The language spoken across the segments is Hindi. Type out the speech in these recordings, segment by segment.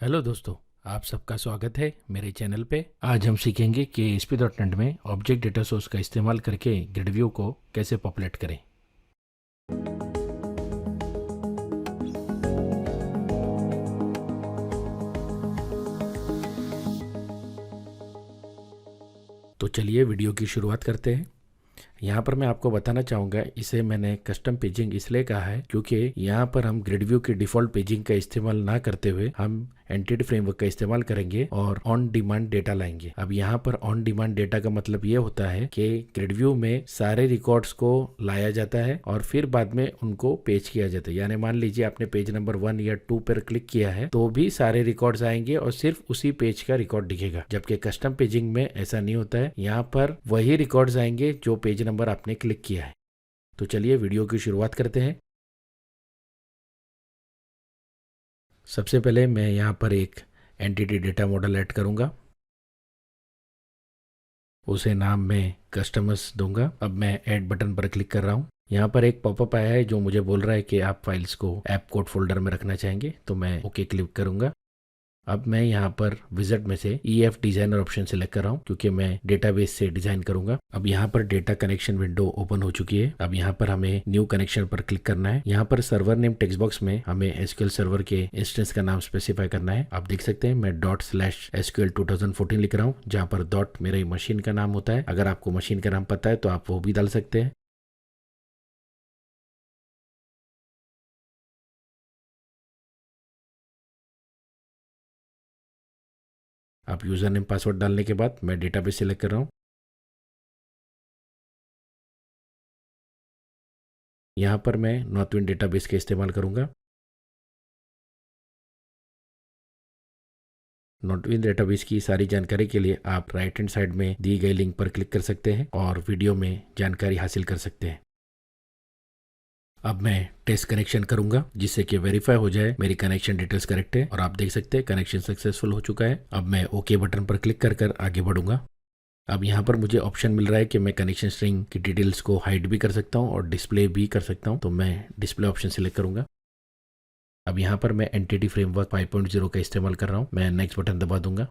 हेलो दोस्तों, आप सबका स्वागत है मेरे चैनल पे। आज हम सीखेंगे कि ASP.NET में ऑब्जेक्ट डेटा सोर्स का इस्तेमाल करके ग्रिड व्यू को कैसे पॉपुलेट करें। तो चलिए वीडियो की शुरुआत करते हैं। यहाँ पर मैं आपको बताना चाहूँगा, इसे मैंने कस्टम पेजिंग इसलिए कहा है क्योंकि यहाँ पर हम ग्रिड व्यू की डिफ़ॉल्ट पेजिंग का इस्तेमाल ना करते हुए हम एंटिटी फ्रेमवर्क का इस्तेमाल करेंगे और ऑन डिमांड डेटा लाएंगे। अब यहाँ पर ऑन डिमांड डेटा का मतलब ये होता है कि ग्रिड व्यू में सारे रिकॉर्ड्स को लाया जाता है और फिर बाद में उनको पेज किया जाता है। यानी मान लीजिए आपने पेज नंबर 1 या 2 पर क्लिक किया है तो भी सारे रिकॉर्ड्स आएंगे और सिर्फ उसी पेज का रिकॉर्ड दिखेगा, जबकि कस्टम पेजिंग में ऐसा नहीं होता है। यहाँ पर वही रिकॉर्ड्स आएंगे जो पेज नंबर आपने क्लिक किया है। तो चलिए वीडियो की शुरुआत करते हैं। सबसे पहले मैं यहाँ पर एक एंटिटी डेटा मॉडल ऐड करूंगा, उसे नाम मैं कस्टमर्स दूंगा। अब मैं ऐड बटन पर क्लिक कर रहा हूँ। यहाँ पर एक पॉपअप आया है जो मुझे बोल रहा है कि आप फाइल्स को ऐप कोड फोल्डर में रखना चाहेंगे, तो मैं ओके क्लिक करूंगा। अब मैं यहाँ पर विजिट में से EF डिजाइनर ऑप्शन सेलेक्ट कर रहा हूँ क्योंकि मैं डेटाबेस से डिजाइन करूंगा। अब यहाँ पर डेटा कनेक्शन विंडो ओपन हो चुकी है। अब यहाँ पर हमें न्यू कनेक्शन पर क्लिक करना है। यहाँ पर सर्वर नेम टेक्स्ट बॉक्स में हमें SQL सर्वर के इंस्टेंस का नाम स्पेसिफाई करना है। आप देख सकते हैं मैं ./SQL 2014 लिख रहा हूँ, जहाँ पर डॉट मेरी मशीन का नाम होता है। अगर आपको मशीन का नाम पता है तो आप वो भी डाल सकते हैं। आप यूजर नेम पासवर्ड डालने के बाद मैं डेटाबेस सेलेक्ट कर रहा हूँ। यहाँ पर मैं नॉर्थविंड डेटाबेस का इस्तेमाल करूंगा। नॉर्थविंड डेटाबेस की सारी जानकारी के लिए आप राइट हैंड साइड में दी गई लिंक पर क्लिक कर सकते हैं और वीडियो में जानकारी हासिल कर सकते हैं। अब मैं टेस्ट कनेक्शन करूंगा जिससे कि वेरीफाई हो जाए मेरी कनेक्शन डिटेल्स करेक्ट है, और आप देख सकते हैं कनेक्शन सक्सेसफुल हो चुका है। अब मैं ओके बटन पर क्लिक कर कर आगे बढ़ूंगा। अब यहाँ पर मुझे ऑप्शन मिल रहा है कि मैं कनेक्शन स्ट्रिंग की डिटेल्स को हाइड भी कर सकता हूँ और डिस्प्ले भी कर सकता हूँ, तो मैं डिस्प्ले ऑप्शन सिलेक्ट करूंगा। अब यहाँ पर मैं एंटिटी फ्रेमवर्क 5.0 का इस्तेमाल कर रहा हूँ। मैं नेक्स्ट बटन दबा दूंगा।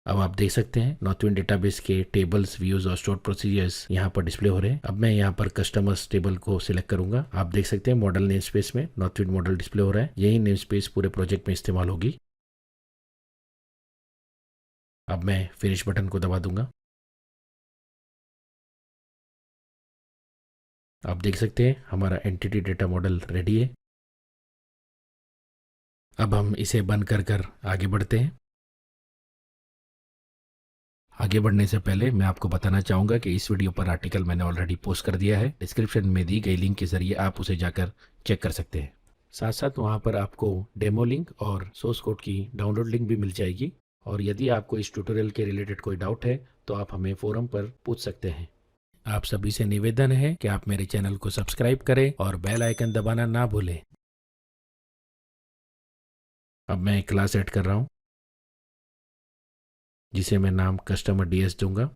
अब आप देख सकते हैं नॉर्थविंड डेटाबेस के टेबल्स, व्यूज और स्टोर प्रोसीजर्स यहाँ पर डिस्प्ले हो रहे हैं। अब मैं यहाँ पर कस्टमर्स टेबल को सिलेक्ट करूंगा। आप देख सकते हैं मॉडल नेम स्पेस में नॉर्थविंड मॉडल डिस्प्ले हो रहा है। यही नेम स्पेस पूरे प्रोजेक्ट में इस्तेमाल होगी। अब मैं फिनिश बटन को दबा दूंगा। आप देख सकते हैं हमारा एंटिटी डेटा मॉडल रेडी है। अब हम इसे बंद कर कर आगे बढ़ते हैं। आगे बढ़ने से पहले मैं आपको बताना चाहूँगा कि इस वीडियो पर आर्टिकल मैंने ऑलरेडी पोस्ट कर दिया है। डिस्क्रिप्शन में दी गई लिंक के जरिए आप उसे जाकर चेक कर सकते हैं। साथ साथ वहाँ पर आपको डेमो लिंक और सोर्स कोड की डाउनलोड लिंक भी मिल जाएगी। और यदि आपको इस ट्यूटोरियल के रिलेटेड कोई डाउट है तो आप हमें फोरम पर पूछ सकते हैं। आप सभी से निवेदन है कि आप मेरे चैनल को सब्सक्राइब करें और बेल आइकन दबाना ना भूलें। अब मैं एक क्लास ऐड कर रहा हूँ जिसे मैं नाम कस्टमर DS दूंगा।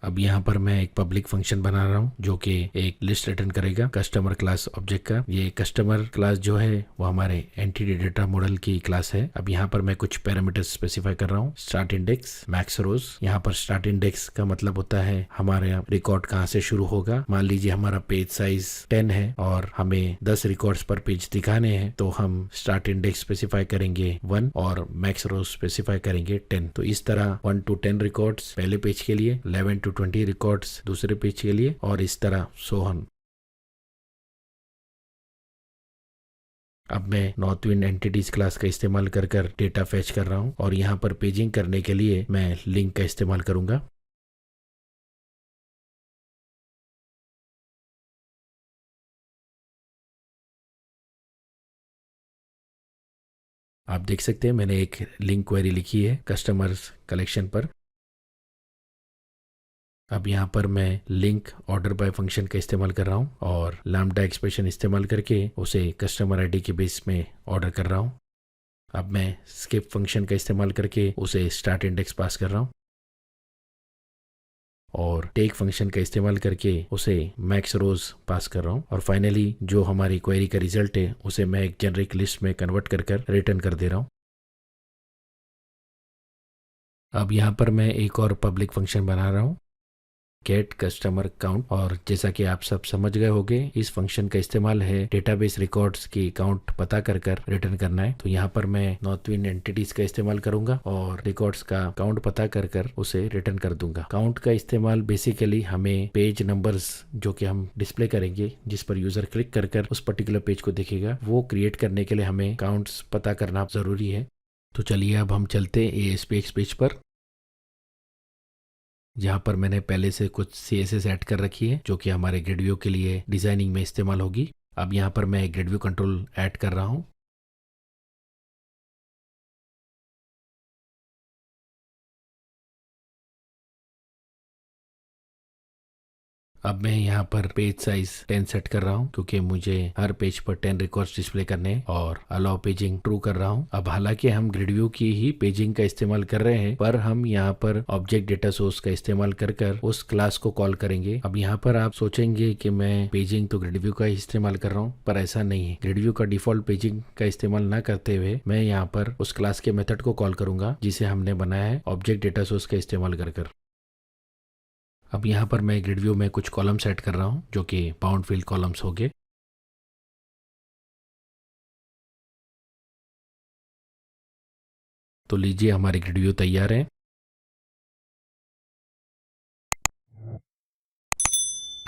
अब यहाँ पर मैं एक पब्लिक फंक्शन बना रहा हूँ जो कि एक लिस्ट रिटर्न करेगा कस्टमर क्लास ऑब्जेक्ट का। ये कस्टमर क्लास जो है वो हमारे एंटिटी डेटा मॉडल की क्लास है। अब यहाँ पर मैं कुछ पैरामीटर्स स्पेसिफाई कर रहा हूँ। स्टार्ट इंडेक्स, मैक्स रोज। यहाँ पर स्टार्ट इंडेक्स का मतलब होता है हमारे रिकॉर्ड कहाँ से शुरू होगा। मान लीजिए हमारा पेज साइज 10 है और हमें 10 रिकॉर्ड्स पर पेज दिखाने हैं, तो हम स्टार्ट इंडेक्स स्पेसिफाई करेंगे 1 और मैक्स रोज स्पेसिफाई करेंगे 10। तो इस तरह 1 to 10 रिकॉर्ड्स पहले पेज के लिए, 11 to 20 रिकॉर्ड्स दूसरे पेज के लिए, और इस तरह सोहन। अब मैं नॉर्थविंड एंटिटीज क्लास का इस्तेमाल कर कर डेटा फैच कर रहा हूं और यहां पर पेजिंग करने के लिए मैं लिंक का इस्तेमाल करूंगा। आप देख सकते हैं मैंने एक लिंक क्वेरी लिखी है कस्टमर्स कलेक्शन पर। अब यहाँ पर मैं लिंक ऑर्डर बाय फंक्शन का इस्तेमाल कर रहा हूँ और लैम्डा एक्सप्रेशन इस्तेमाल करके उसे कस्टमर आईडी के बेस में ऑर्डर कर रहा हूँ। अब मैं स्किप फंक्शन का इस्तेमाल करके उसे स्टार्ट इंडेक्स पास कर रहा हूँ और टेक फंक्शन का इस्तेमाल करके उसे मैक्स रोज पास कर रहा हूँ और फाइनली जो हमारी क्वेरी का रिजल्ट है उसे मैं एक जेनरिक लिस्ट में कन्वर्ट कर रिटर्न कर दे रहा हूँ। अब यहाँ पर मैं एक और पब्लिक फंक्शन बना रहा हूँ, गेट कस्टमर काउंट, और जैसा कि आप सब समझ गए होंगे इस फंक्शन का इस्तेमाल है डेटाबेस रिकॉर्ड्स की काउंट पता कर रिटर्न करना है। तो यहाँ पर मैं नॉर्थविन एंटिटीज का इस्तेमाल करूंगा और रिकॉर्ड्स का काउंट पता कर उसे रिटर्न कर दूंगा। काउंट का इस्तेमाल बेसिकली हमें पेज नंबर्स जो कि हम डिस्प्ले करेंगे, जिस पर यूजर क्लिक कर उस पर्टिकुलर पेज को देखेगा, वो क्रिएट करने के लिए हमें काउंट्स पता करना जरूरी है। तो चलिए अब हम चलते ASPX पेज पर, जहाँ पर मैंने पहले से कुछ CSS ऐड कर रखी है जो कि हमारे ग्रिड व्यू के लिए डिजाइनिंग में इस्तेमाल होगी। अब यहाँ पर मैं ग्रिड व्यू कंट्रोल ऐड कर रहा हूँ। अब मैं यहाँ पर पेज साइज 10 सेट कर रहा हूँ क्योंकि मुझे हर पेज पर 10 रिकॉर्ड्स डिस्प्ले करने हैं और अलाउ पेजिंग ट्रू कर रहा हूँ। अब हालांकि हम ग्रिड व्यू की ही पेजिंग का इस्तेमाल कर रहे हैं, पर हम यहाँ पर ऑब्जेक्ट डेटा सोर्स का इस्तेमाल कर उस क्लास को कॉल करेंगे। अब यहाँ पर आप सोचेंगे कि मैं पेजिंग तो ग्रिड व्यू का ही इस्तेमाल कर रहा हूँ, पर ऐसा नहीं है। ग्रिड व्यू का डिफॉल्ट पेजिंग का इस्तेमाल न करते हुए मैं यहाँ पर उस क्लास के मेथड को कॉल करूंगा जिसे हमने बनाया है ऑब्जेक्ट डेटा सोर्स का इस्तेमाल कर। अब यहाँ पर मैं ग्रिड व्यू में कुछ कॉलम सेट कर रहा हूँ जो कि बाउंड फील्ड कॉलम्स हो गए। तो लीजिए हमारे ग्रिड व्यू तैयार है।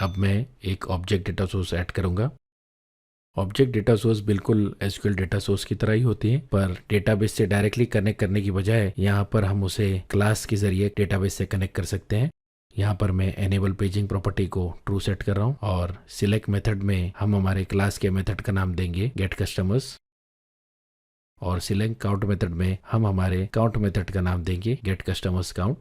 अब मैं एक ऑब्जेक्ट डेटा सोर्स ऐड करूंगा। ऑब्जेक्ट डेटा सोर्स बिल्कुल SQL डेटा सोर्स की तरह ही होती है, पर डेटाबेस से डायरेक्टली कनेक्ट करने की बजाय यहाँ पर हम उसे क्लास के जरिए डेटाबेस से कनेक्ट कर सकते हैं। यहाँ पर मैं एनेबल पेजिंग प्रॉपर्टी को ट्रू सेट कर रहा हूँ और सिलेक्ट मेथड में हम हमारे क्लास के मेथड का नाम देंगे गेट कस्टमर्स, और सिलेक्ट काउंट मेथड में हम हमारे काउंट मेथड का नाम देंगे get customers count.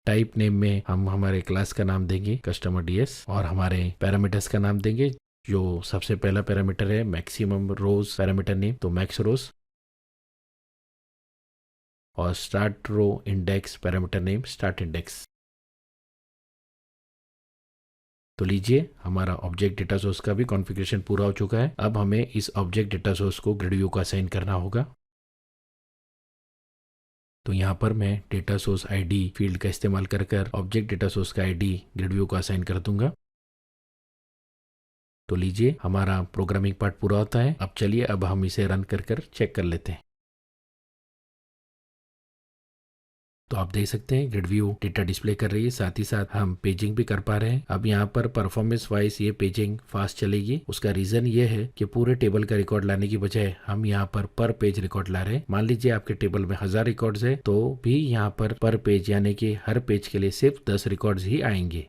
Type name में हम हमारे क्लास का नाम देंगे कस्टमर DS और हमारे पैरामीटर्स का नाम देंगे। जो सबसे पहला पैरामीटर है मैक्सिमम रोज पैरामीटर नेम, तो मैक्स रोज, और start row index parameter name start index. तो लीजिए हमारा ऑब्जेक्ट डेटा सोर्स का भी कॉन्फ़िगरेशन पूरा हो चुका है। अब हमें इस ऑब्जेक्ट डेटा सोर्स को ग्रिड व्यू का असाइन करना होगा। तो यहाँ पर मैं डेटा सोर्स ID फील्ड का इस्तेमाल कर ऑब्जेक्ट डेटा सोर्स का ID ग्रिड व्यू को असाइन कर दूंगा। तो लीजिए हमारा प्रोग्रामिंग पार्ट पूरा होता है। अब चलिए अब हम इसे रन कर चेक कर लेते हैं। तो आप देख सकते हैं ग्रिड व्यू डेटा डिस्प्ले कर रही है, साथ ही साथ हम पेजिंग भी कर पा रहे हैं। अब यहाँ पर परफॉर्मेंस वाइज ये पेजिंग फास्ट चलेगी। उसका रीजन ये है कि पूरे टेबल का रिकॉर्ड लाने की बजाय हम यहाँ पर पेज रिकॉर्ड ला रहे हैं। मान लीजिए आपके टेबल में 1000 रिकॉर्ड्स है तो भी यहाँ पर पेज यानी कि हर पेज के लिए सिर्फ 10 रिकॉर्ड्स ही आएंगे।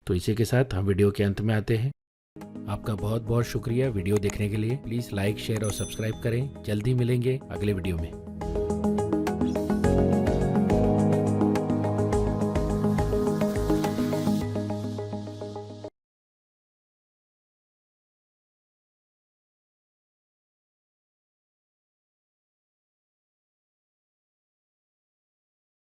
तो इसी के साथ हम वीडियो के अंत में आते हैं। आपका बहुत बहुत शुक्रिया वीडियो देखने के लिए। प्लीज लाइक शेयर और सब्सक्राइब करें। जल्दी मिलेंगे अगले वीडियो में।